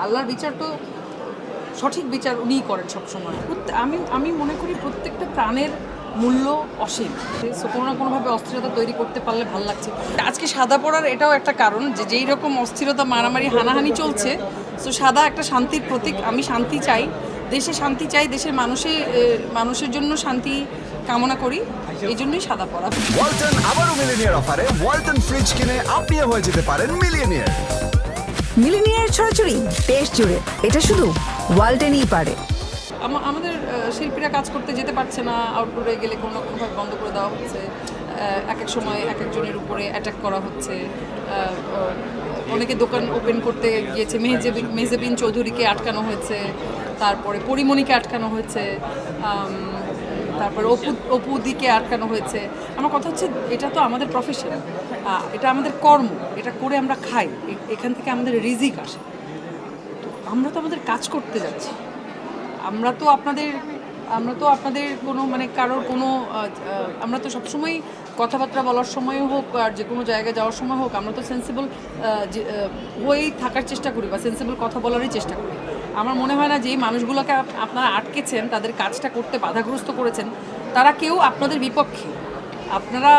আল্লাহর বিচার তো সঠিক বিচার উনিই করেন সবসময়। আমি মনে করি প্রত্যেকটা প্রাণের মূল্য অসীম। সো কোনো না কোনোভাবে অস্থিরতা তৈরি করতে পারলে ভালো লাগছে। আজকে সাদা পড়ার এটাও একটা কারণ যে যেই রকম অস্থিরতা, মারামারি, হানাহানি চলছে, সো সাদা একটা শান্তির প্রতীক। আমি শান্তি চাই, দেশে শান্তি চাই, দেশের মানুষের জন্য শান্তি কামনা করি, এই জন্যই সাদা পড়া। ওয়ালটন আবারও মিলিনিয়ার অফারে ওয়ালটন ফ্রিজ কিনে আপনিও হয়ে যেতে পারেন মিলিয়নিয়ার। মিলিনিয়ার ছড়াছড়ি দেশ জুড়ে, এটা শুধু ওয়ালটেনই পারে। আমাদের শিল্পীরা কাজ করতে যেতে পারছে না, আউটডোরে গেলে কোনো কোনোভাবে বন্ধ করে দেওয়া হচ্ছে, এক এক সময় এক একজনের উপরে অ্যাটাক করা হচ্ছে। অনেকে দোকান ওপেন করতে গিয়েছে, মেহজেবিন চৌধুরীকে আটকানো হয়েছে, তারপরে পরিমণিকে আটকানো হয়েছে, তারপরে অপুদিকে আটকানো হয়েছে। আমার কথা হচ্ছে এটা তো আমাদের প্রফেশন, এটা আমাদের কর্ম, এটা করে আমরা খাই, এখান থেকে আমাদের রিজিক আসে। তো আমরা তো আমাদের কাজ করতে যাচ্ছি, আমরা তো আপনাদের কোনো মানে কারোর কোনো আমরা তো সবসময় কথাবার্তা বলার সময় হোক আর যে কোনো জায়গায় যাওয়ার সময় হোক, আমরা তো সেন্সিবল হয়েই থাকার চেষ্টা করি বা সেন্সিবল কথা বলারই চেষ্টা করি। আমার মনে হয় না যে এই মানুষগুলোকে আপনারা আটকেছেন, তাদের কাজটা করতে বাধাগ্রস্ত করেছেন, তারা কেউ আপনাদের বিপক্ষে। আপনারা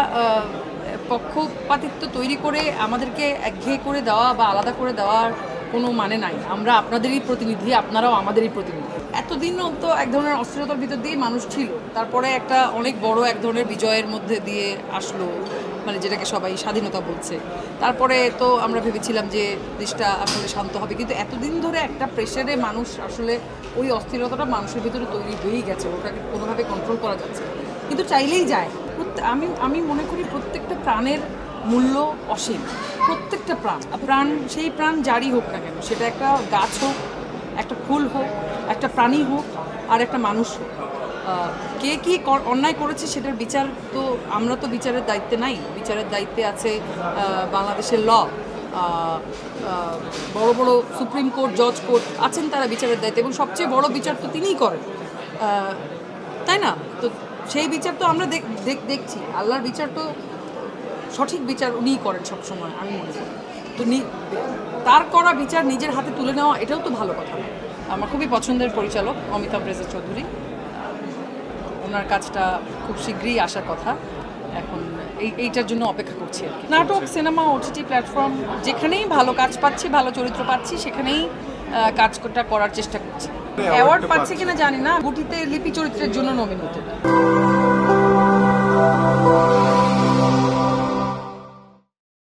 পক্ষপাতিত্ব তৈরি করে আমাদেরকে একঘেয়ে করে দেওয়া বা আলাদা করে দেওয়ার কোনো মানে নাই। আমরা আপনাদেরই প্রতিনিধি, আপনারাও আমাদেরই প্রতিনিধি। এতদিনও তো এক ধরনের অস্থিরতার ভিতর দিয়ে মানুষ ছিল, তারপরে একটা অনেক বড় এক ধরনের বিজয়ের মধ্যে দিয়ে আসলো, মানে যেটাকে সবাই স্বাধীনতা বলছে। তারপরে তো আমরা ভেবেছিলাম যে দেশটা আসলে শান্ত হবে, কিন্তু এতদিন ধরে একটা প্রেশারে মানুষ আসলে ওই অস্থিরতাটা মানুষের ভিতরে তৈরি হয়েই গেছে, ওটাকে কোনোভাবে কন্ট্রোল করা যাচ্ছে, কিন্তু চাইলেই যায়। আমি মনে করি প্রত্যেকটা প্রাণের মূল্য অসীম। প্রত্যেকটা প্রাণ সেই প্রাণ যারই হোক না কেন, সেটা একটা গাছ হোক, একটা ফুল হোক, একটা প্রাণী হোক, আর একটা মানুষ হোক, কে কী অন্যায় করেছে সেটার বিচার তো আমরা তো বিচারের দায়িত্বে নাই। বিচারের দায়িত্বে আছে বাংলাদেশের ল, বড় বড় সুপ্রিম কোর্ট, জজ কোর্ট আছেন, তারা বিচারের দায়িত্বে, এবং সবচেয়ে বড় বিচার তো তিনিই করেন, তাই না? তো সেই বিচার তো আমরা দেখছি। আল্লাহর বিচার তো সঠিক বিচার উনিই করেন সবসময়, আমি মনে করি। তো তার করা বিচার নিজের হাতে তুলে নেওয়া, এটাও তো ভালো কথা। আমার খুবই পছন্দের পরিচালক অমিতাভ রেজা চৌধুরী, ওনার কাজটা খুব শীঘ্রই আসার কথা। এখন এইটার জন্য অপেক্ষা করছি আর কি। নাটক, সিনেমা, ওটিটি প্ল্যাটফর্ম, যেখানেই ভালো কাজ পাচ্ছি, ভালো চরিত্র পাচ্ছি, সেখানেই কাজটা করার চেষ্টা করছি। অ্যাওয়ার্ড পাচ্ছে কিনা জানি না, গুটিতে লিপি চরিত্রের জন্য নমিনেটেড।